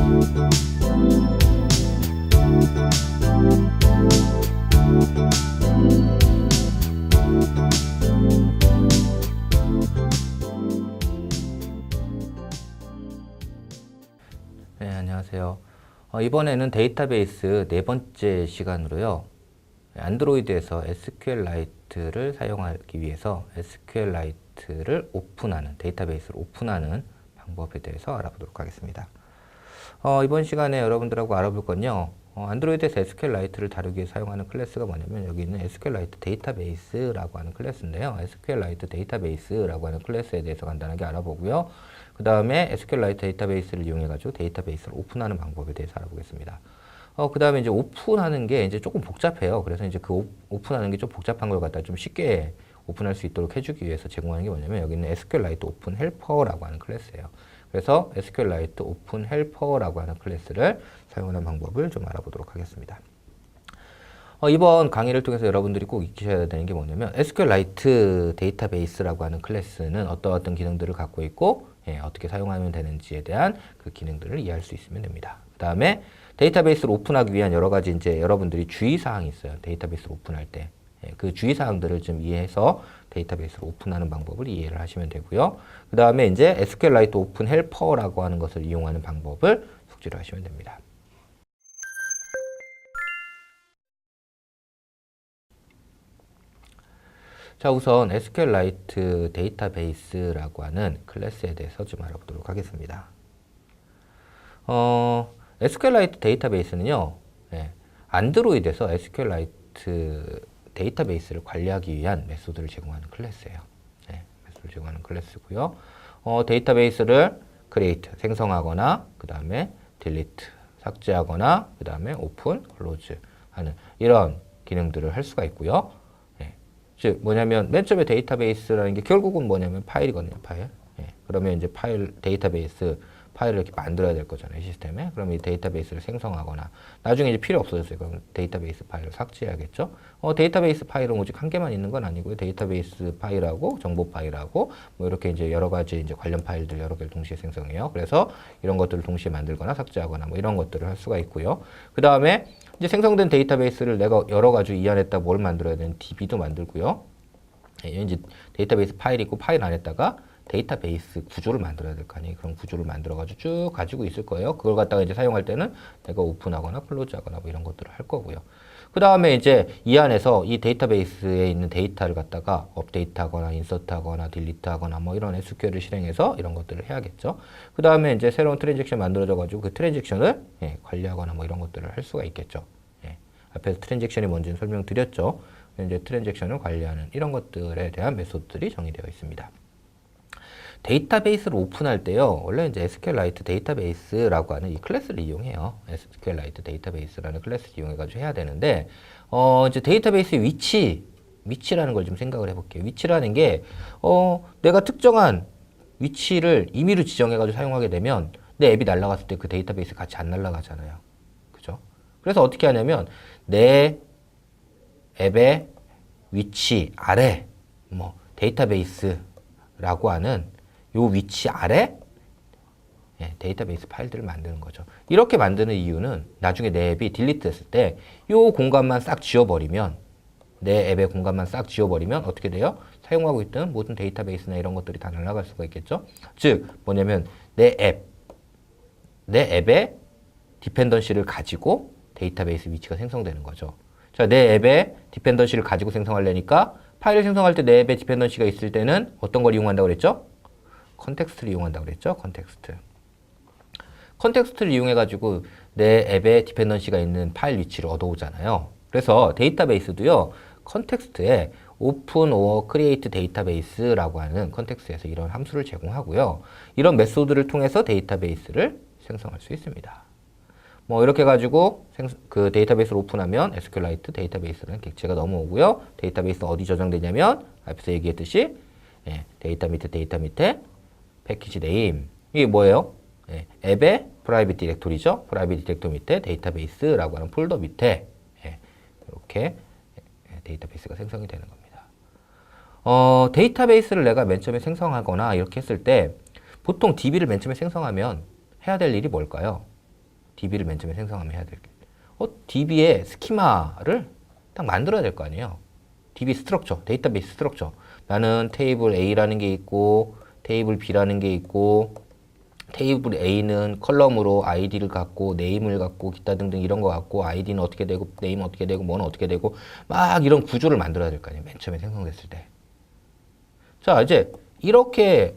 네, 안녕하세요. 이번에는 데이터베이스 네 번째 시간으로요. 안드로이드에서 SQLite를 사용하기 위해서 SQLite를 오픈하는, 데이터베이스를 오픈하는 방법에 대해서 알아보도록 하겠습니다. 이번 시간에 여러분들하고 알아볼 건요. 안드로이드에서 SQLite를 다루기 위해 사용하는 클래스가 뭐냐면 여기 있는 SQLite 데이터베이스라고 하는 클래스인데요. SQLite 데이터베이스라고 하는 클래스에 대해서 간단하게 알아보고요. 그 다음에 SQLite 데이터베이스를 이용해가지고 데이터베이스를 오픈하는 방법에 대해서 알아보겠습니다. 그 다음에 이제 오픈하는 게 이제 조금 복잡해요. 그래서 이제 그 오픈하는 게 좀 복잡한 걸 갖다 좀 쉽게 오픈할 수 있도록 해주기 위해서 제공하는 게 뭐냐면 여기 있는 SQLite 오픈 헬퍼라고 하는 클래스예요. 그래서 SQLite 오픈 헬퍼라고 하는 클래스를 사용하는 방법을 좀 알아보도록 하겠습니다. 이번 강의를 통해서 여러분들이 꼭 익히셔야 되는 게 뭐냐면 SQLite 데이터베이스라고 하는 클래스는 어떤 기능들을 갖고 있고 어떻게 사용하면 되는지에 대한 그 기능들을 이해할 수 있으면 됩니다. 그 다음에 데이터베이스를 오픈하기 위한 여러 가지 이제 여러분들이 주의사항이 있어요. 데이터베이스를 오픈할 때. 그 주의사항들을 좀 이해해서 데이터베이스를 오픈하는 방법을 이해를 하시면 되고요. 그 다음에 이제 SQLite 오픈 헬퍼라고 하는 것을 이용하는 방법을 숙지를 하시면 됩니다. 자, 우선 SQLite 데이터베이스라고 하는 클래스에 대해서 좀 알아보도록 하겠습니다. SQLite 데이터베이스는요, 안드로이드에서 SQLite 데이터베이스를 관리하기 위한 메소드를 제공하는 클래스예요. 메소드를 제공하는 클래스고요. 데이터베이스를 create, 생성하거나, 그 다음에 delete, 삭제하거나, 그 다음에 open, close 하는 이런 기능들을 할 수가 있고요. 즉 뭐냐면 맨 처음에 데이터베이스라는 게 결국은 뭐냐면 파일이거든요. 파일. 그러면 이제 데이터베이스 파일을 이렇게 만들어야 될 거잖아요. 시스템에. 그럼 이 데이터베이스를 생성하거나 나중에 이제 필요 없어졌어요. 그럼 데이터베이스 파일을 삭제해야겠죠. 데이터베이스 파일은 오직 한 개만 있는 건 아니고요. 데이터베이스 파일하고 정보 파일하고 뭐 이렇게 이제 여러 가지 이제 관련 파일들 여러 개를 동시에 생성해요. 그래서 이런 것들을 동시에 만들거나 삭제하거나 뭐 이런 것들을 할 수가 있고요. 그 다음에 이제 생성된 데이터베이스를 내가 여러 가지 이 안에다 뭘 만들어야 되는 DB도 만들고요. 이제 데이터베이스 파일이 있고 파일 안에다가 데이터베이스 구조를 만들어야 될 거 아니에요. 그런 구조를 만들어가지고 쭉 가지고 있을 거예요. 그걸 갖다가 이제 사용할 때는 내가 오픈하거나 클로즈하거나 뭐 이런 것들을 할 거고요. 그 다음에 이제 이 안에서 이 데이터베이스에 있는 데이터를 갖다가 업데이트하거나 인서트하거나 딜리트하거나 뭐 이런 SQL을 실행해서 이런 것들을 해야겠죠. 그 다음에 이제 새로운 트랜잭션 만들어져가지고 그 트랜잭션을 관리하거나 뭐 이런 것들을 할 수가 있겠죠. 앞에서 트랜잭션이 뭔지는 설명드렸죠. 이제 트랜잭션을 관리하는 이런 것들에 대한 메소드들이 정의되어 있습니다. 데이터베이스를 오픈할 때요. 원래 이제 SQLite 데이터베이스라고 하는 이 클래스를 이용해요. SQLite 데이터베이스라는 클래스를 이용해가지고 해야 되는데, 이제 데이터베이스의 위치라는 걸 좀 생각을 해볼게요. 위치라는 게, 내가 특정한 위치를 임의로 지정해가지고 사용하게 되면 내 앱이 날아갔을 때 그 데이터베이스 같이 안 날아가잖아요. 그죠? 그래서 어떻게 하냐면 내 앱의 위치 아래, 뭐, 데이터베이스라고 하는 요 위치 아래 데이터베이스 파일들을 만드는 거죠. 이렇게 만드는 이유는 나중에 내 앱이 딜리트 했을 때 요 공간만 싹 지워버리면 내 앱의 공간만 싹 지워버리면 어떻게 돼요? 사용하고 있던 모든 데이터베이스나 이런 것들이 다 날아갈 수가 있겠죠. 즉 뭐냐면 내 앱의 디펜던시를 가지고 데이터베이스 위치가 생성되는 거죠. 자, 내 앱의 디펜던시를 가지고 생성하려니까 파일을 생성할 때 내 앱의 디펜던시가 있을 때는 어떤 걸 이용한다고 그랬죠? 컨텍스트를 이용한다고 그랬죠? 컨텍스트를 이용해가지고 내 앱에 디펜던시가 있는 파일 위치를 얻어오잖아요. 그래서 데이터베이스도요, 컨텍스트에 open or create database라고 하는 컨텍스트에서 이런 함수를 제공하고요. 이런 메소드를 통해서 데이터베이스를 생성할 수 있습니다. 뭐 이렇게 해가지고 그 데이터베이스를 오픈하면 SQLite 데이터베이스라는 객체가 넘어오고요. 데이터베이스는 어디 저장되냐면 앞에서 얘기했듯이 데이터 밑에 패키지 네임 이게 뭐예요? 앱의 프라이빗 디렉토리죠. 프라이빗 디렉토리 밑에 데이터베이스라고 하는 폴더 밑에 이렇게 데이터베이스가 생성이 되는 겁니다. 데이터베이스를 내가 맨 처음에 생성하거나 이렇게 했을 때 보통 DB를 맨 처음에 생성하면 해야 될 일이 뭘까요? DB를 맨 처음에 생성하면 해야 될 게. DB의 스키마를 딱 만들어야 될 거 아니에요. DB 스트럭처, 데이터베이스 스트럭처. 나는 테이블 A라는 게 있고, 테이블 B라는 게 있고, 테이블 A는 컬럼으로 아이디를 갖고, 네임을 갖고, 기타 등등 이런 거 갖고, 아이디는 어떻게 되고, 네임은 어떻게 되고, 뭐는 어떻게 되고, 막 이런 구조를 만들어야 될 거 아니에요. 맨 처음에 생성됐을 때. 자, 이제 이렇게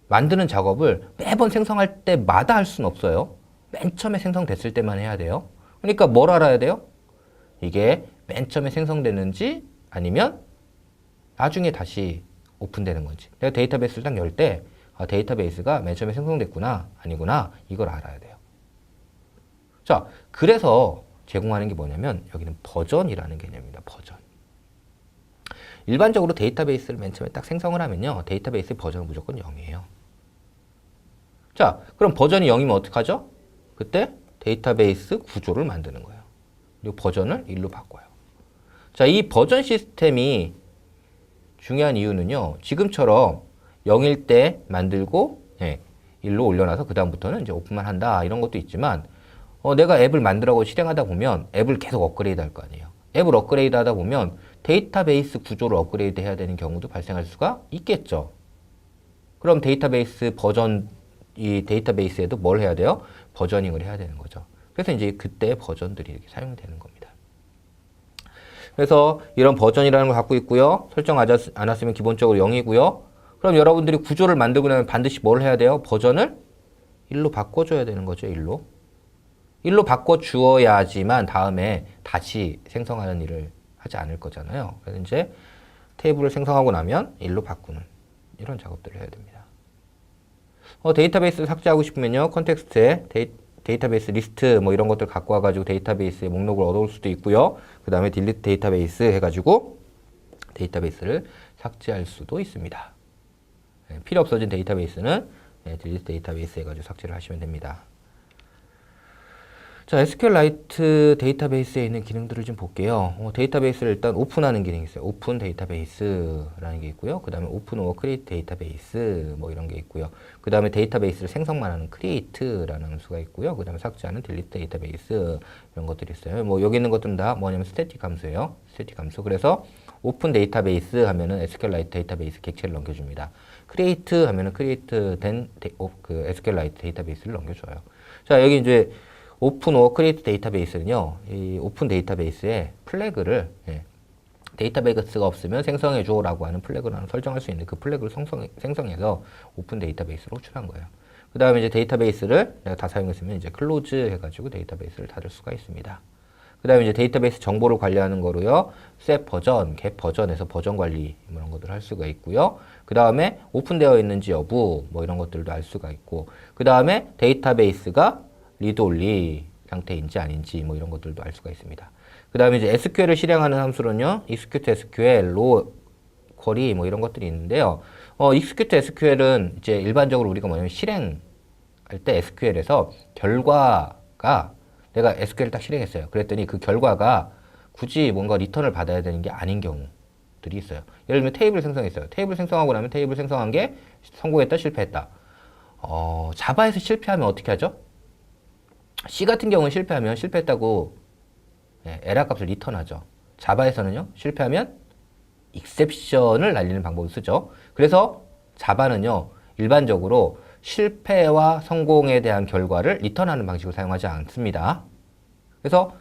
만드는 작업을 매번 생성할 때마다 할 수는 없어요. 맨 처음에 생성됐을 때만 해야 돼요. 그러니까 뭘 알아야 돼요? 이게 맨 처음에 생성되는지 아니면 나중에 다시 오픈되는 건지. 내가 데이터베이스를 딱 열 때 데이터베이스가 맨 처음에 생성됐구나 아니구나 이걸 알아야 돼요. 자, 그래서 제공하는 게 뭐냐면 여기는 버전이라는 개념입니다. 버전. 일반적으로 데이터베이스를 맨 처음에 딱 생성을 하면요. 데이터베이스의 버전은 무조건 0이에요. 자, 그럼 버전이 0이면 어떡하죠? 그때 데이터베이스 구조를 만드는 거예요. 그리고 버전을 1로 바꿔요. 자, 이 버전 시스템이 중요한 이유는요. 지금처럼 0일 때 만들고 1로 올려놔서 그 다음부터는 이제 오픈만 한다 이런 것도 있지만 내가 앱을 만들고 실행하다 보면 앱을 계속 업그레이드 할 거 아니에요. 앱을 업그레이드 하다 보면 데이터베이스 구조를 업그레이드 해야 되는 경우도 발생할 수가 있겠죠. 그럼 데이터베이스 버전, 이 데이터베이스에도 뭘 해야 돼요? 버저닝을 해야 되는 거죠. 그래서 이제 그때 버전들이 이렇게 사용되는 겁니다. 그래서 이런 버전이라는 걸 갖고 있고요. 설정 않았으면 기본적으로 0이고요. 그럼 여러분들이 구조를 만들고 나면 반드시 뭘 해야 돼요? 버전을 1로 바꿔줘야 되는 거죠. 1로. 1로 바꿔주어야지만 다음에 다시 생성하는 일을 하지 않을 거잖아요. 그래서 이제 테이블을 생성하고 나면 1로 바꾸는 이런 작업들을 해야 됩니다. 데이터베이스를 삭제하고 싶으면요. 컨텍스트에 데이터베이스 리스트 뭐 이런 것들 갖고 와가지고 데이터베이스의 목록을 얻어올 수도 있고요. 그 다음에 딜리트 데이터베이스 해가지고 데이터베이스를 삭제할 수도 있습니다. 필요 없어진 데이터베이스는 딜리트 데이터베이스 해가지고 삭제를 하시면 됩니다. 자, SQLite 데이터베이스에 있는 기능들을 좀 볼게요. 데이터베이스를 일단 오픈하는 기능이 있어요. 오픈 데이터베이스라는 게 있고요. 그 다음에 오픈 or create 데이터베이스 뭐 이런 게 있고요. 그 다음에 데이터베이스를 생성만 하는 create라는 함수가 있고요. 그 다음에 삭제하는 delete 데이터베이스 이런 것들이 있어요. 뭐 여기 있는 것들은 다 뭐냐면 스태틱 함수예요. 스태틱 함수. 그래서 오픈 데이터베이스 하면은 SQLite 데이터베이스 객체를 넘겨줍니다. create 하면은 create 된 그 SQLite 데이터베이스를 넘겨줘요. 자, 여기 이제 오픈 or create 데이터베이스는요, 이 오픈 데이터베이스에 플래그를, 데이터베이스가 없으면 생성해줘라고 하는 플래그를 설정할 수 있는 그 플래그를 생성해서 오픈 데이터베이스로 호출한 거예요. 그 다음에 이제 데이터베이스를 내가 다 사용했으면 이제 클로즈 해가지고 데이터베이스를 닫을 수가 있습니다. 그 다음에 이제 데이터베이스 정보를 관리하는 거로요, set 버전, get 버전에서 버전 관리 이런 것들을 할 수가 있고요. 그 다음에 오픈되어 있는지 여부 뭐 이런 것들도 알 수가 있고, 그 다음에 데이터베이스가 리드 올리 상태인지 아닌지 뭐 이런 것들도 알 수가 있습니다. 그 다음에 이제 SQL을 실행하는 함수로는요, execute SQL, low query 뭐 이런 것들이 있는데요. execute SQL은 이제 일반적으로 우리가 뭐냐면 실행할 때 SQL에서 결과가 내가 SQL 딱 실행했어요. 그랬더니 그 결과가 굳이 뭔가 리턴을 받아야 되는 게 아닌 경우들이 있어요. 예를 들면 테이블 생성했어요. 테이블 생성하고 나면 테이블 생성한 게 성공했다, 실패했다. 자바에서 실패하면 어떻게 하죠? C 같은 경우는 실패하면 실패했다고 에러 값을 리턴하죠. 자바에서는요, 실패하면 exception을 날리는 방법을 쓰죠. 그래서 자바는요, 일반적으로 실패와 성공에 대한 결과를 리턴하는 방식을 사용하지 않습니다. 그래서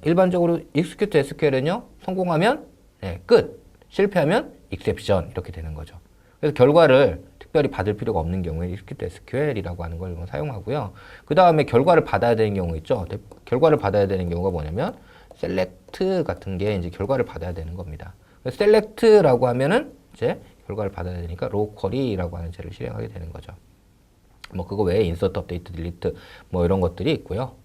일반적으로 execute SQL은요, 성공하면 끝, 실패하면 exception 이렇게 되는 거죠. 그래서 결과를 특별히 받을 필요가 없는 경우에 execute SQL이라고 하는 걸 사용하고요. 그 다음에 결과를 받아야 되는 경우 있죠. 결과를 받아야 되는 경우가 뭐냐면 select 같은 게 이제 결과를 받아야 되는 겁니다. select라고 하면은 이제 결과를 받아야 되니까 low query라고 하는 제를 실행하게 되는 거죠. 뭐 그거 외에 insert, update, delete 뭐 이런 것들이 있고요.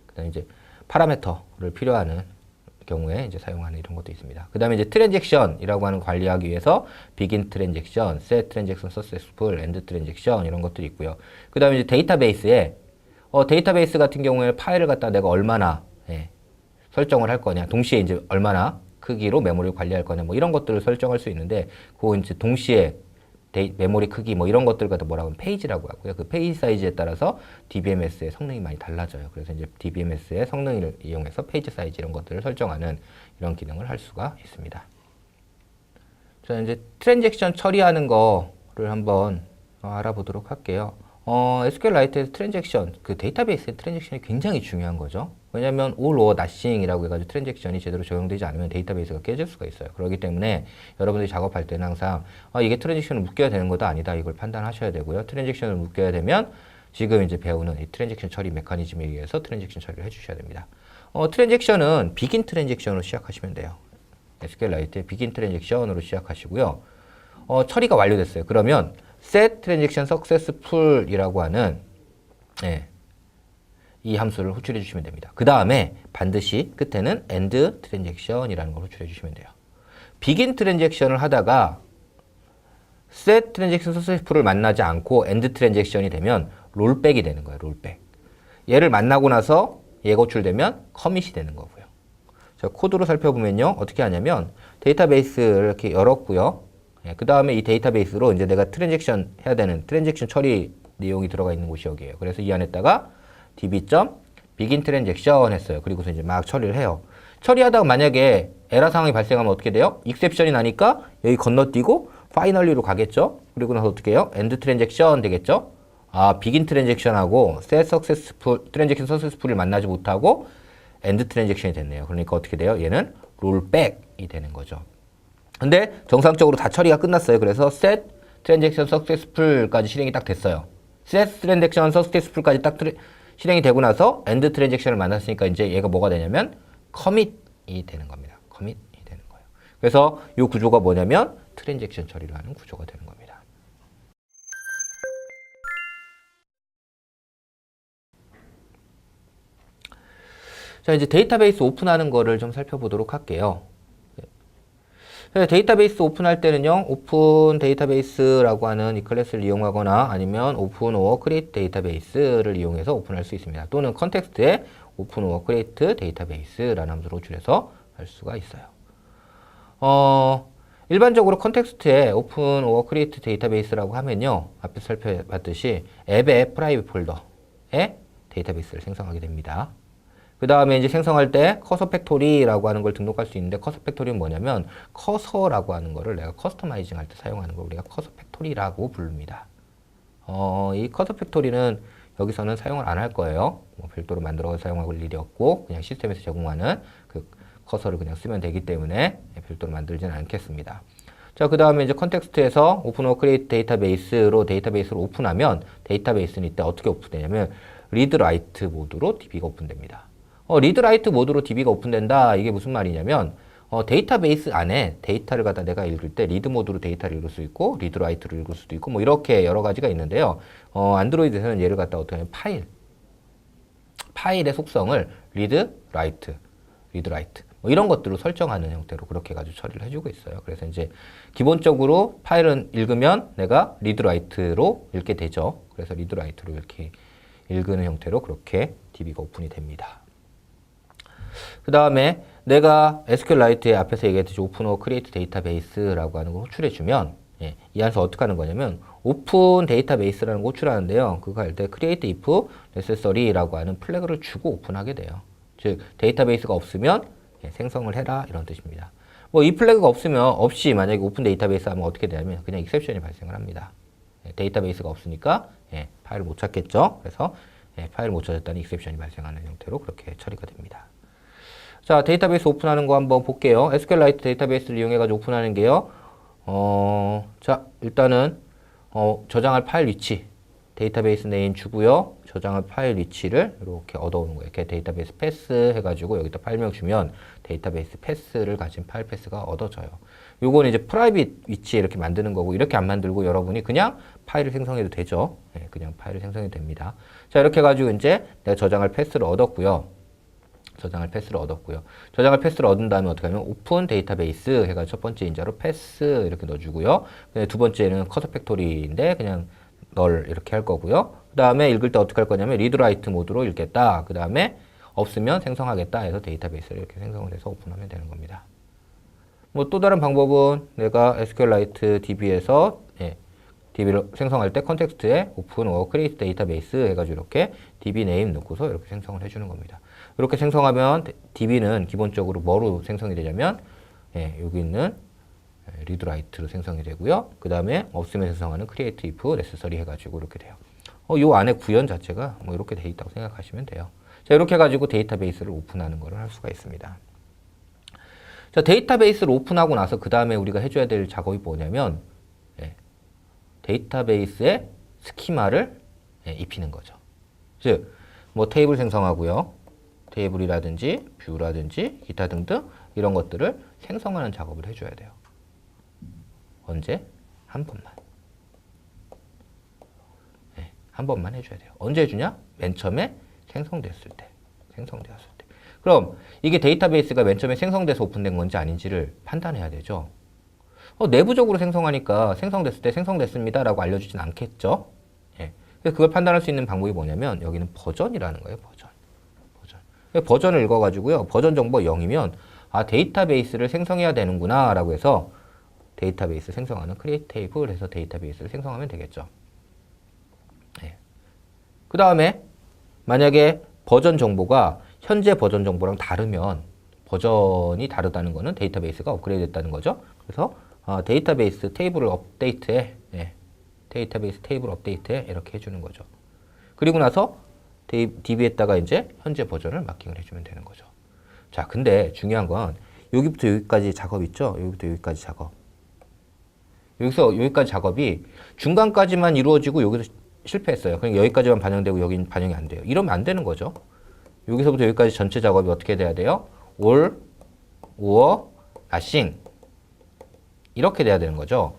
그다음에 이제 파라미터를 필요하는 경우에 이제 사용하는 이런 것도 있습니다. 그 다음에 이제 트랜잭션이라고 하는 관리하기 위해서 begin 트랜잭션, set 트랜잭션 successful, end 트랜잭션 이런 것들이 있고요. 그 다음에 이제 데이터베이스에 데이터베이스 같은 경우에 파일을 갖다 내가 얼마나 설정을 할 거냐, 동시에 이제 얼마나 크기로 메모리를 관리할 거냐 뭐 이런 것들을 설정할 수 있는데 그거 이제 동시에 메모리 크기 뭐 이런 것들 갖다 뭐라고 하면 페이지라고 하고요. 그 페이지 사이즈에 따라서 DBMS의 성능이 많이 달라져요. 그래서 이제 DBMS의 성능을 이용해서 페이지 사이즈 이런 것들을 설정하는 이런 기능을 할 수가 있습니다. 자, 이제 트랜잭션 처리하는 거를 한번 알아보도록 할게요. SQLite에서 트랜잭션, 그 데이터베이스의 트랜잭션이 굉장히 중요한 거죠. 왜냐하면 all or nothing이라고 해가지고 트랜잭션이 제대로 적용되지 않으면 데이터베이스가 깨질 수가 있어요. 그렇기 때문에 여러분들이 작업할 때는 항상 이게 트랜잭션을 묶여야 되는 거다 아니다 이걸 판단하셔야 되고요. 트랜잭션을 묶여야 되면 지금 이제 배우는 이 트랜잭션 처리 메커니즘에 의해서 트랜잭션 처리를 해주셔야 됩니다. 트랜잭션은 비긴 트랜잭션으로 시작하시면 돼요. SQLite의 비긴 트랜잭션으로 시작하시고요. 처리가 완료됐어요. 그러면 set transaction successful이라고 하는 이 함수를 호출해 주시면 됩니다. 그 다음에 반드시 끝에는 end transaction이라는 걸 호출해 주시면 돼요. begin transaction을 하다가 set transaction successful을 만나지 않고 end transaction이 되면 롤백이 되는 거예요. 롤백. 얘를 만나고 나서 얘가 호출되면 커밋이 되는 거고요. 자, 코드로 살펴보면요. 어떻게 하냐면 데이터베이스를 이렇게 열었고요. 그 다음에 이 데이터베이스로 이제 내가 트랜잭션 해야 되는 트랜잭션 처리 내용이 들어가 있는 곳이 여기예요. 그래서 이 안에다가 db.begin transaction 했어요. 그리고서 이제 막 처리를 해요. 처리하다가 만약에 에러 상황이 발생하면 어떻게 돼요? 익셉션이 나니까 여기 건너뛰고 파이널리로 가겠죠. 그리고 나서 어떻게 해요? end transaction 되겠죠. begin transaction하고 set successful, transaction successful을 만나지 못하고 end transaction이 됐네요. 그러니까 어떻게 돼요? 얘는 rollback이 되는 거죠. 근데 정상적으로 다 처리가 끝났어요. 그래서 set transaction successful까지 실행이 딱 됐어요. set transaction successful까지 딱 실행이 되고 나서 end transaction을 만났으니까 이제 얘가 뭐가 되냐면 commit이 되는 겁니다. commit이 되는 거예요. 그래서 이 구조가 뭐냐면 트랜잭션 처리를 하는 구조가 되는 겁니다. 자, 이제 데이터베이스 오픈하는 거를 좀 살펴보도록 할게요. 데이터베이스 오픈할 때는요, 오픈 데이터베이스라고 하는 이 클래스를 이용하거나 아니면 오픈 or create 데이터베이스를 이용해서 오픈할 수 있습니다. 또는 컨텍스트에 오픈 or create 데이터베이스라는 함수로 호출해서 할 수가 있어요. 일반적으로 컨텍스트에 오픈 or create 데이터베이스라고 하면요, 앞에 살펴봤듯이 앱의 프라이빗 폴더에 데이터베이스를 생성하게 됩니다. 그 다음에 이제 생성할 때 커서 팩토리라고 하는 걸 등록할 수 있는데 커서 팩토리는 뭐냐면 커서라고 하는 거를 내가 커스터마이징 할 때 사용하는 걸 우리가 커서 팩토리라고 부릅니다. 이 커서 팩토리는 여기서는 사용을 안 할 거예요. 뭐 별도로 만들어서 사용할 일이 없고 그냥 시스템에서 제공하는 그 커서를 그냥 쓰면 되기 때문에 별도로 만들지는 않겠습니다. 자, 그 다음에 이제 컨텍스트에서 오픈 or create 데이터베이스로 데이터베이스를 오픈하면 데이터베이스는 이때 어떻게 오픈되냐면 리드 라이트 모드로 DB가 오픈됩니다. 리드 라이트 모드로 DB가 오픈된다. 이게 무슨 말이냐면 데이터베이스 안에 데이터를 갖다 내가 읽을 때 리드 모드로 데이터를 읽을 수 있고 리드 라이트로 읽을 수도 있고 뭐 이렇게 여러 가지가 있는데요. 안드로이드에서는 얘를 갖다 어떻게 하면 파일의 속성을 리드 라이트 뭐 이런 것들로 설정하는 형태로 그렇게 해가지고 처리를 해주고 있어요. 그래서 이제 기본적으로 파일은 읽으면 내가 리드 라이트로 읽게 되죠. 그래서 리드 라이트로 이렇게 읽는 형태로 그렇게 DB가 오픈이 됩니다. 그 다음에 내가 SQLite의 앞에서 얘기했듯이 오픈 or create 데이터베이스라고 하는 걸 호출해주면 이 함수 어떻게 하는 거냐면 오픈 데이터베이스라는 거 호출하는데요. 그거 할 때 create if necessary라고 하는 플래그를 주고 오픈하게 돼요. 즉 데이터베이스가 없으면 생성을 해라 이런 뜻입니다. 뭐 이 플래그가 없이 만약에 오픈 데이터베이스 하면 어떻게 되냐면 그냥 익셉션이 발생을 합니다. 데이터베이스가 없으니까 파일을 못 찾겠죠. 그래서 파일을 못 찾았다는 익셉션이 발생하는 형태로 그렇게 처리가 됩니다. 자, 데이터베이스 오픈하는 거 한번 볼게요. SQLite 데이터베이스를 이용해가지고 오픈하는 게요. 자, 일단은 저장할 파일 위치 데이터베이스 네임 주고요. 저장할 파일 위치를 이렇게 얻어오는 거예요. 이렇게 데이터베이스 패스 해가지고 여기다 파일명 주면 데이터베이스 패스를 가진 파일 패스가 얻어져요. 요거는 이제 프라이빗 위치에 이렇게 만드는 거고 이렇게 안 만들고 여러분이 그냥 파일을 생성해도 되죠. 그냥 파일을 생성해도 됩니다. 자, 이렇게 해가지고 이제 내가 저장할 패스를 얻었고요. 저장할 패스를 얻은 다음에 어떻게 하면 오픈 데이터베이스 해가지고 첫 번째 인자로 패스 이렇게 넣어주고요. 두 번째는 커서 팩토리인데 그냥 널 이렇게 할 거고요. 그 다음에 읽을 때 어떻게 할 거냐면 리드 라이트 모드로 읽겠다. 그 다음에 없으면 생성하겠다 해서 데이터베이스를 이렇게 생성을 해서 오픈하면 되는 겁니다. 뭐 또 다른 방법은 내가 SQLite DB에서 DB를 생성할 때 컨텍스트에 open or create 데이터베이스 해가지고 이렇게 DB 네임 넣고서 이렇게 생성을 해주는 겁니다. 이렇게 생성하면 DB는 기본적으로 뭐로 생성이 되냐면 여기 있는 read write로 생성이 되고요. 그 다음에 없으면 생성하는 create if necessary 해가지고 이렇게 돼요. 요 안에 구현 자체가 뭐 이렇게 돼 있다고 생각하시면 돼요. 자, 이렇게 해가지고 데이터베이스를 오픈하는 것을 할 수가 있습니다. 자, 데이터베이스를 오픈하고 나서 그 다음에 우리가 해줘야 될 작업이 뭐냐면 데이터베이스에 스키마를 입히는 거죠. 즉, 뭐 테이블 생성하고요. 테이블이라든지 뷰라든지 기타 등등 이런 것들을 생성하는 작업을 해줘야 돼요. 언제? 한 번만. 한 번만 해줘야 돼요. 언제 해주냐? 맨 처음에 생성됐을 때. 생성되었을 때. 그럼 이게 데이터베이스가 맨 처음에 생성돼서 오픈된 건지 아닌지를 판단해야 되죠. 내부적으로 생성하니까 생성됐을 때 생성됐습니다 라고 알려주진 않겠죠. 그래서 그걸 판단할 수 있는 방법이 뭐냐면 여기는 버전이라는 거예요. 버전을 읽어가지고요. 버전 정보 0이면 아, 데이터베이스를 생성해야 되는구나 라고 해서 데이터베이스 생성하는 create table 해서 데이터베이스를 생성하면 되겠죠. 그 다음에 만약에 버전 정보가 현재 버전 정보랑 다르면 버전이 다르다는 거는 데이터베이스가 업그레이드 됐다는 거죠. 그래서 데이터베이스 테이블을 업데이트해 데이터베이스 테이블 업데이트해 이렇게 해주는 거죠. 그리고 나서 DB에다가 이제 현재 버전을 마킹을 해주면 되는 거죠. 자, 근데 중요한 건 여기부터 여기까지 작업 있죠? 여기부터 여기까지 작업. 여기서 여기까지 작업이 중간까지만 이루어지고 여기서 실패했어요. 그럼 여기까지만 반영되고 여기는 반영이 안 돼요. 이러면 안 되는 거죠. 여기서부터 여기까지 전체 작업이 어떻게 돼야 돼요? all, or, nothing. 이렇게 돼야 되는 거죠.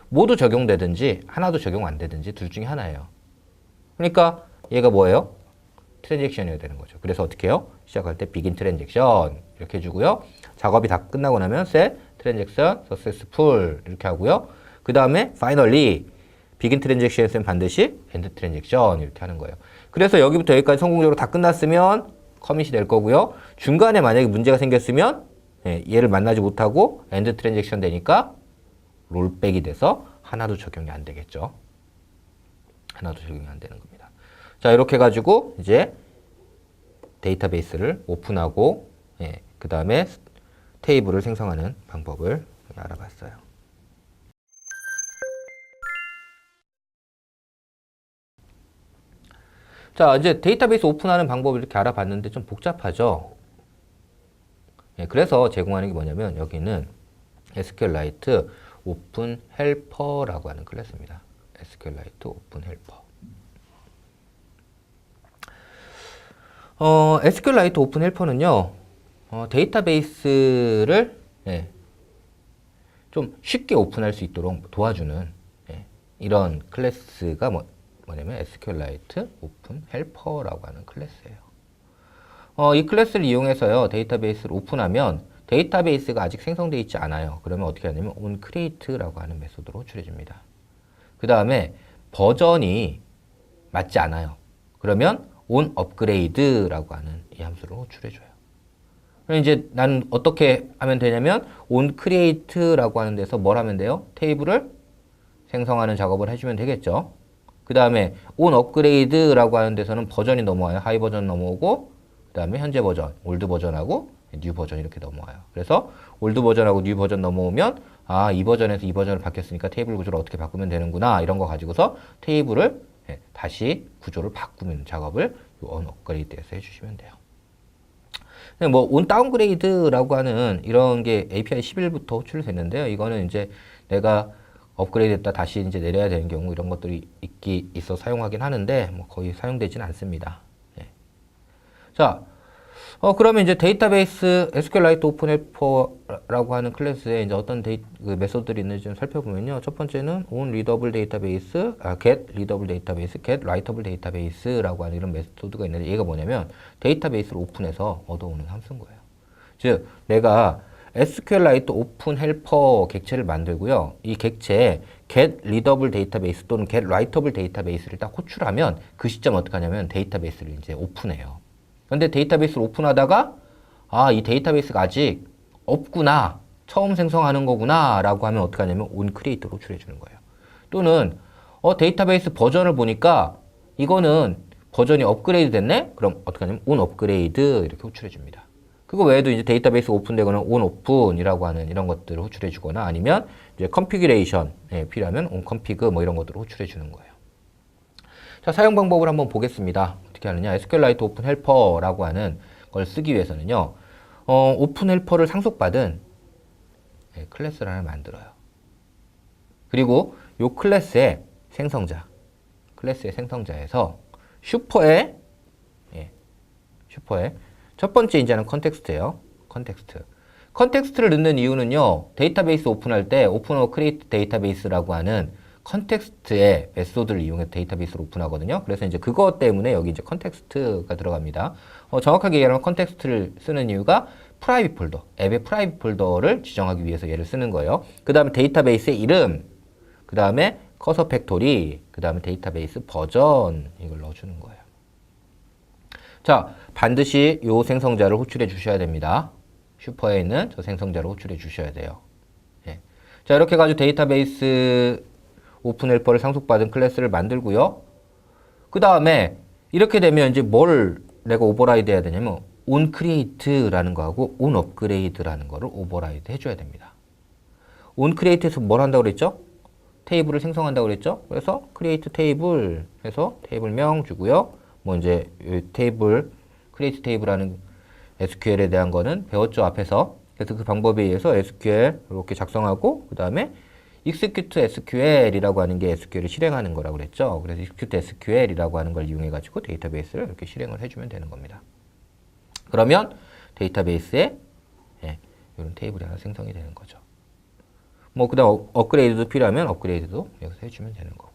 모두 적용되든지 하나도 적용 안 되든지 둘 중에 하나예요. 그러니까 얘가 뭐예요? 트랜잭션이어야 되는 거죠. 그래서 어떻게 해요? 시작할 때 begin transaction 이렇게 해주고요. 작업이 다 끝나고 나면 set transaction successful 이렇게 하고요. 그 다음에 finally begin transaction에서는 반드시 end transaction 이렇게 하는 거예요. 그래서 여기부터 여기까지 성공적으로 다 끝났으면 커밋이 될 거고요. 중간에 만약에 문제가 생겼으면 얘를 만나지 못하고 end transaction 되니까 롤백이 돼서 하나도 적용이 안 되겠죠. 하나도 적용이 안 되는 겁니다. 자, 이렇게 해가지고 이제 데이터베이스를 오픈하고 그 다음에 테이블을 생성하는 방법을 알아봤어요. 자, 이제 데이터베이스 오픈하는 방법을 이렇게 알아봤는데 좀 복잡하죠. 그래서 제공하는 게 뭐냐면 여기는 SQLite 오픈 헬퍼라고 하는 클래스입니다. SQLite 오픈 헬퍼. SQLite 오픈 헬퍼는요, 데이터베이스를 좀 쉽게 오픈할 수 있도록 도와주는 이런 클래스가 뭐냐면 SQLite 오픈 헬퍼라고 하는 클래스예요. 이 클래스를 이용해서요, 데이터베이스를 오픈하면 데이터베이스가 아직 생성되어 있지 않아요. 그러면 어떻게 하냐면 onCreate라고 하는 메소드로 호출해줍니다. 그 다음에 버전이 맞지 않아요. 그러면 onUpgrade라고 하는 이 함수로 호출해줘요. 그럼 이제 나는 어떻게 하면 되냐면 onCreate라고 하는 데서 뭘 하면 돼요? 테이블을 생성하는 작업을 해주면 되겠죠. 그 다음에 onUpgrade라고 하는 데서는 버전이 넘어와요. 하이 버전 넘어오고 그 다음에 현재 버전, 올드 버전하고 뉴 버전 이렇게 넘어와요. 그래서 올드 버전하고 뉴 버전 넘어오면 아, 이 버전에서 이 버전을 바뀌었으니까 테이블 구조를 어떻게 바꾸면 되는구나 이런 거 가지고서 테이블을 다시 구조를 바꾸는 작업을 onUpgrade에서 해주시면 돼요. 뭐 onDowngrade라고 하는 이런 게 API 11부터 호출됐는데요. 이거는 이제 내가 업그레이드했다 다시 이제 내려야 되는 경우 이런 것들이 있어 사용하긴 하는데 뭐 거의 사용되지는 않습니다. 자, 그러면 이제 데이터베이스 SQLite 오픈 헬퍼라고 하는 클래스에 이제 어떤 그 메소드들이 있는지 좀 살펴보면요. 첫 번째는 onReadable database, getReadable database, getWritable database라고 하는 이런 메소드가 있는데 얘가 뭐냐면 데이터베이스를 오픈해서 얻어오는 함수인 거예요. 즉, 내가 SQLite 오픈 헬퍼 객체를 만들고요. 이 객체에 getReadable database 또는 getWritable database를 딱 호출하면 그 시점 어떻게 하냐면 데이터베이스를 이제 오픈해요. 근데 데이터베이스를 오픈하다가 아, 이 데이터베이스가 아직 없구나. 처음 생성하는 거구나. 라고 하면 어떻게 하냐면 onCreate로 호출해 주는 거예요. 또는 데이터베이스 버전을 보니까 이거는 버전이 업그레이드 됐네? 그럼 어떻게 하냐면 on 업그레이드 이렇게 호출해 줍니다. 그거 외에도 이제 데이터베이스 오픈되거나 on 오픈이라고 하는 이런 것들을 호출해 주거나 아니면 이제 컨피규레이션 필요하면 on config 뭐 이런 것들을 호출해 주는 거예요. 자, 사용 방법을 한번 보겠습니다. 어떻게 하느냐? SQLite 오픈 헬퍼라고 하는 걸 쓰기 위해서는요. 오픈 헬퍼를 상속받은 클래스를 하나 만들어요. 그리고 요 클래스의 생성자에서 슈퍼의 첫 번째 인자는 컨텍스트예요. 컨텍스트를 넣는 이유는요. 데이터베이스 오픈할 때 오픈 크리에이트 데이터베이스라고 하는 컨텍스트의 메소드를 이용해서 데이터베이스를 오픈하거든요. 그래서 이제 그것 때문에 여기 이제 컨텍스트가 들어갑니다. 정확하게 얘기하면 컨텍스트를 쓰는 이유가 프라이빗 폴더, 앱의 프라이빗 폴더를 지정하기 위해서 얘를 쓰는 거예요. 그 다음에 데이터베이스의 이름, 그 다음에 커서 팩토리, 그 다음에 데이터베이스 버전 이걸 넣어주는 거예요. 자, 반드시 요 생성자를 호출해 주셔야 됩니다. 슈퍼에 있는 저 생성자를 호출해 주셔야 돼요. 예. 자, 이렇게 해가지고 데이터베이스 오픈 헬퍼를 상속받은 클래스를 만들고요. 그 다음에 이렇게 되면 이제 뭘 내가 오버라이드 해야 되냐면 on create라는 거하고 on upgrade라는 거를 오버라이드 해줘야 됩니다. on create에서 뭘 한다고 그랬죠? 테이블을 생성한다고 그랬죠? 그래서 create 테이블 해서 테이블명 주고요. 뭐 이제 테이블, create 테이블하는 SQL에 대한 거는 배웠죠, 앞에서. 그래서 그 방법에 의해서 SQL 이렇게 작성하고 그 다음에 execute SQL이라고 하는 게 SQL을 실행하는 거라고 그랬죠. 그래서 execute SQL이라고 하는 걸 이용해 가지고 데이터베이스를 이렇게 실행을 해주면 되는 겁니다. 그러면 데이터베이스에 이런 테이블이 하나 생성이 되는 거죠. 뭐 그다음 업그레이드도 필요하면 업그레이드도 여기서 해주면 되는 거고요.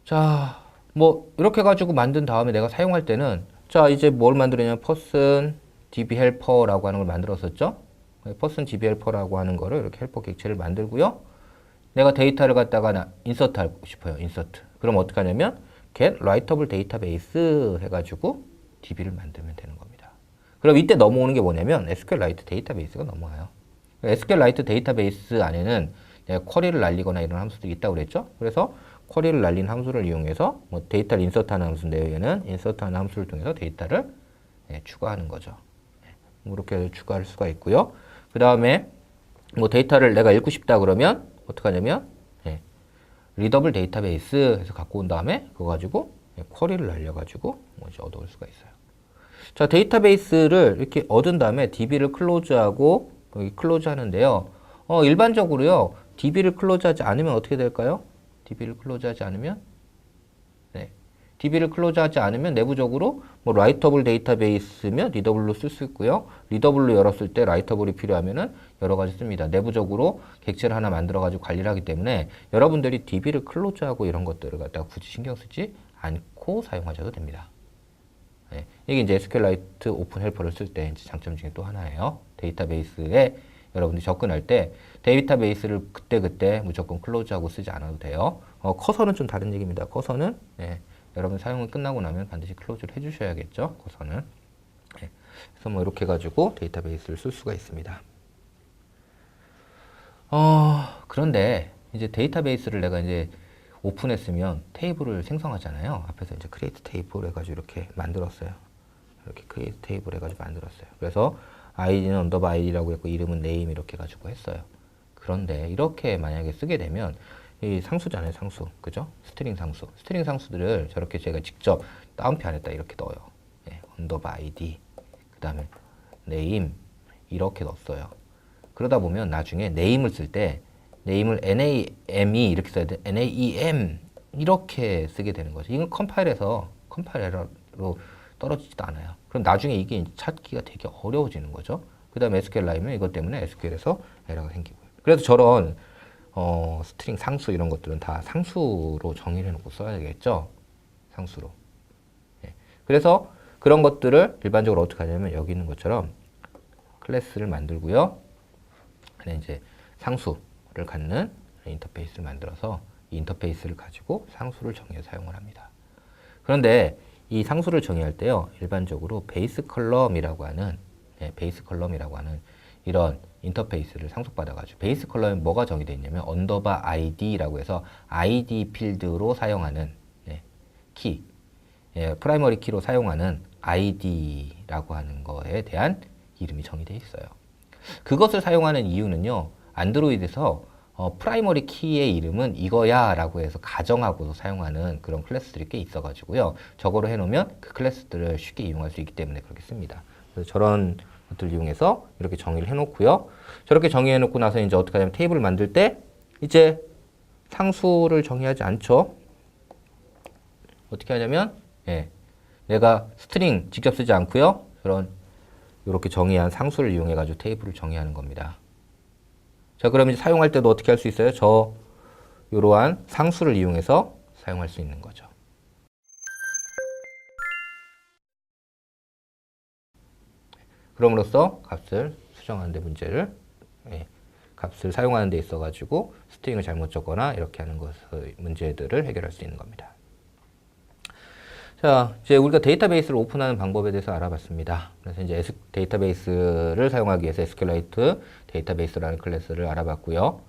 자, 뭐 이렇게 가지고 만든 다음에 내가 사용할 때는 자 이제 뭘 만들었냐면 person db helper라고 하는 걸 만들었었죠. person db helper라고 하는 거를 이렇게 헬퍼 객체를 만들고요. 내가 데이터를 갖다가 인서트 하고 싶어요. 인서트. 그럼 어떻게 하냐면 get writable database 해가지고 db를 만들면 되는 겁니다. 그럼 이때 넘어오는 게 뭐냐면 SQLite 데이터베이스가 넘어와요. SQLite 데이터베이스 안에는 내가 쿼리를 날리거나 이런 함수들이 있다고 그랬죠. 그래서 쿼리를 날린 함수를 이용해서 뭐 데이터를 인서트하는 함수인데 얘는 인서트하는 함수를 통해서 데이터를 추가하는 거죠. 이렇게 추가할 수가 있고요. 그 다음에 뭐 데이터를 내가 읽고 싶다 그러면 어떻게 하냐면 리더블 데이터베이스 해서 갖고 온 다음에 그거 가지고 쿼리를 날려가지고 뭐 이제 얻어올 수가 있어요. 자, 데이터베이스를 이렇게 얻은 다음에 DB를 클로즈하고 여기 클로즈 하는데요. 일반적으로요. DB를 클로즈하지 않으면 어떻게 될까요? DB를 클로즈하지 않으면 DB를 클로즈하지 않으면 내부적으로 뭐 라이터블 데이터베이스면 리더블로 쓸 수 있고요. 리더블로 열었을 때 라이터블이 필요하면은 여러 가지 씁니다. 내부적으로 객체를 하나 만들어 가지고 관리를 하기 때문에 여러분들이 DB를 클로즈하고 이런 것들을 갖다가 굳이 신경 쓰지 않고 사용하셔도 됩니다. 이게 이제 SQLite 오픈 헬퍼를 쓸 때 장점 중에 또 하나예요. 데이터베이스에 여러분들이 접근할 때 데이터베이스를 그때그때 무조건 클로즈하고 쓰지 않아도 돼요. 커서는 좀 다른 얘기입니다. 커서는 여러분 사용이 끝나고 나면 반드시 클로즈를 해주셔야겠죠. 커서는. 그래서 뭐 이렇게 해가지고 데이터베이스를 쓸 수가 있습니다. 그런데 이제 데이터베이스를 내가 이제 오픈했으면 테이블을 생성하잖아요. 앞에서 이제 create 테이블 해가지고 이렇게 만들었어요. 이렇게 create 테이블 해가지고 만들었어요. 그래서 id는 언더바 id라고 했고 이름은 name 이렇게 해가지고 했어요. 그런데 이렇게 만약에 쓰게 되면 이 상수잖아요, 상수. 그죠? 스트링 상수. 스트링 상수들을 저렇게 제가 직접 다운표 안에다 이렇게 넣어요. 언더바 id. 그 다음에 name. 이렇게 넣었어요. 그러다 보면 나중에 name을 쓸 때 name을 name 이렇게 써야 돼. name 이렇게 쓰게 되는 거죠. 이건 컴파일에서 컴파일 에러로 떨어지지도 않아요. 그럼 나중에 이게 찾기가 되게 어려워지는 거죠. 그 다음에 SQL이면 이것 때문에 SQL에서 에러가 생기고요. 그래서 저런 스트링 상수 이런 것들은 다 상수로 정의를 해놓고 써야 되겠죠. 상수로. 그래서 그런 것들을 일반적으로 어떻게 하냐면 여기 있는 것처럼 클래스를 만들고요. 그다음에 이제 상수를 갖는 인터페이스를 만들어서 이 인터페이스를 가지고 상수를 정의해서 사용을 합니다. 그런데 이 상수를 정의할 때요. 일반적으로 베이스 컬럼이라고 하는 이런 인터페이스를 상속받아가지고 베이스 컬러에 뭐가 정의되어 있냐면 언더바 id라고 해서 id 필드로 사용하는 키, 프라이머리 키로 사용하는 id라고 하는 거에 대한 이름이 정의되어 있어요. 그것을 사용하는 이유는요, 안드로이드에서 프라이머리 키의 이름은 이거야 라고 해서 가정하고도 사용하는 그런 클래스들이 꽤 있어가지고요, 저거로 해놓으면 그 클래스들을 쉽게 이용할 수 있기 때문에 그렇게 씁니다. 그래서 저런 것들을 이용해서 이렇게 정의를 해놓고요, 저렇게 정의해놓고 나서 이제 어떻게 하냐면 테이블을 만들 때 이제 상수를 정의하지 않죠. 어떻게 하냐면 내가 스트링 직접 쓰지 않고요, 그런 이렇게 정의한 상수를 이용해 가지고 테이블을 정의하는 겁니다. 자, 그럼 이제 사용할 때도 어떻게 할 수 있어요? 이러한 상수를 이용해서 사용할 수 있는 거죠. 그럼으로써 값을 수정하는 데 문제를, 값을 사용하는 데 있어 가지고 스트링을 잘못 적거나 이렇게 하는 것의 문제들을 해결할 수 있는 겁니다. 자, 이제 우리가 데이터베이스를 오픈하는 방법에 대해서 알아봤습니다. 그래서 이제 데이터베이스를 사용하기 위해서 SQLite 데이터베이스라는 클래스를 알아봤고요.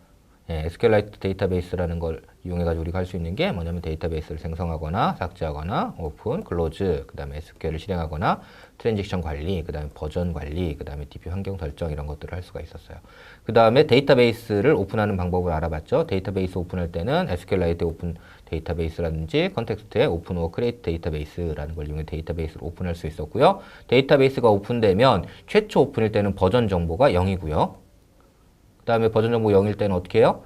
SQLite 데이터베이스라는 걸 이용해가지고 우리가 할 수 있는 게 뭐냐면 데이터베이스를 생성하거나 삭제하거나 오픈, 클로즈, 그 다음에 SQL을 실행하거나 트랜지션 관리, 그 다음에 버전 관리, 그 다음에 DB 환경 설정 이런 것들을 할 수가 있었어요. 그 다음에 데이터베이스를 오픈하는 방법을 알아봤죠. 데이터베이스 오픈할 때는 SQLite 오픈 데이터베이스라든지 컨텍스트에 오픈 or create 데이터베이스라는 걸 이용해 데이터베이스를 오픈할 수 있었고요. 데이터베이스가 오픈되면 최초 오픈일 때는 버전 정보가 0이고요. 그 다음에 버전 정보 0일 때는 어떻게 해요?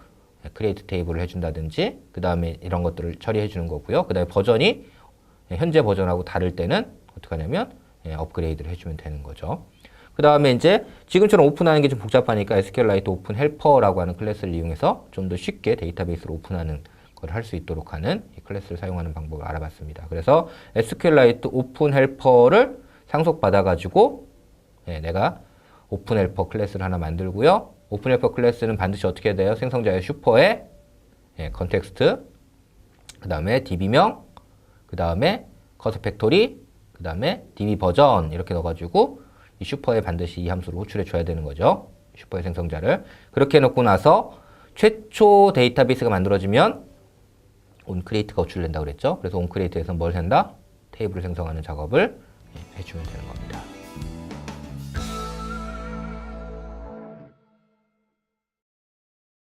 create 테이블을 해준다든지 그 다음에 이런 것들을 처리해 주는 거고요. 그 다음에 버전이 현재 버전하고 다를 때는 어떻게 하냐면 업그레이드를 해주면 되는 거죠. 그 다음에 이제 지금처럼 오픈하는 게 좀 복잡하니까 SQLite 오픈 헬퍼라고 하는 클래스를 이용해서 좀 더 쉽게 데이터베이스를 오픈하는 걸 할 수 있도록 하는 이 클래스를 사용하는 방법을 알아봤습니다. 그래서 SQLite 오픈 헬퍼를 상속받아 가지고 내가 오픈 헬퍼 클래스를 하나 만들고요. 오픈 헬퍼 클래스는 반드시 어떻게 해야 돼요? 생성자의 슈퍼에 컨텍스트, 그 다음에 db명, 그 다음에 커서 팩토리, 그 다음에 db 버전 이렇게 넣어가지고 이 슈퍼에 반드시 이 함수를 호출해 줘야 되는 거죠. 슈퍼의 생성자를. 그렇게 해놓고 나서 최초 데이터베이스가 만들어지면 onCreate가 호출된다고 그랬죠. 그래서 onCreate에서 뭘 한다? 테이블을 생성하는 작업을 해주면 되는 겁니다.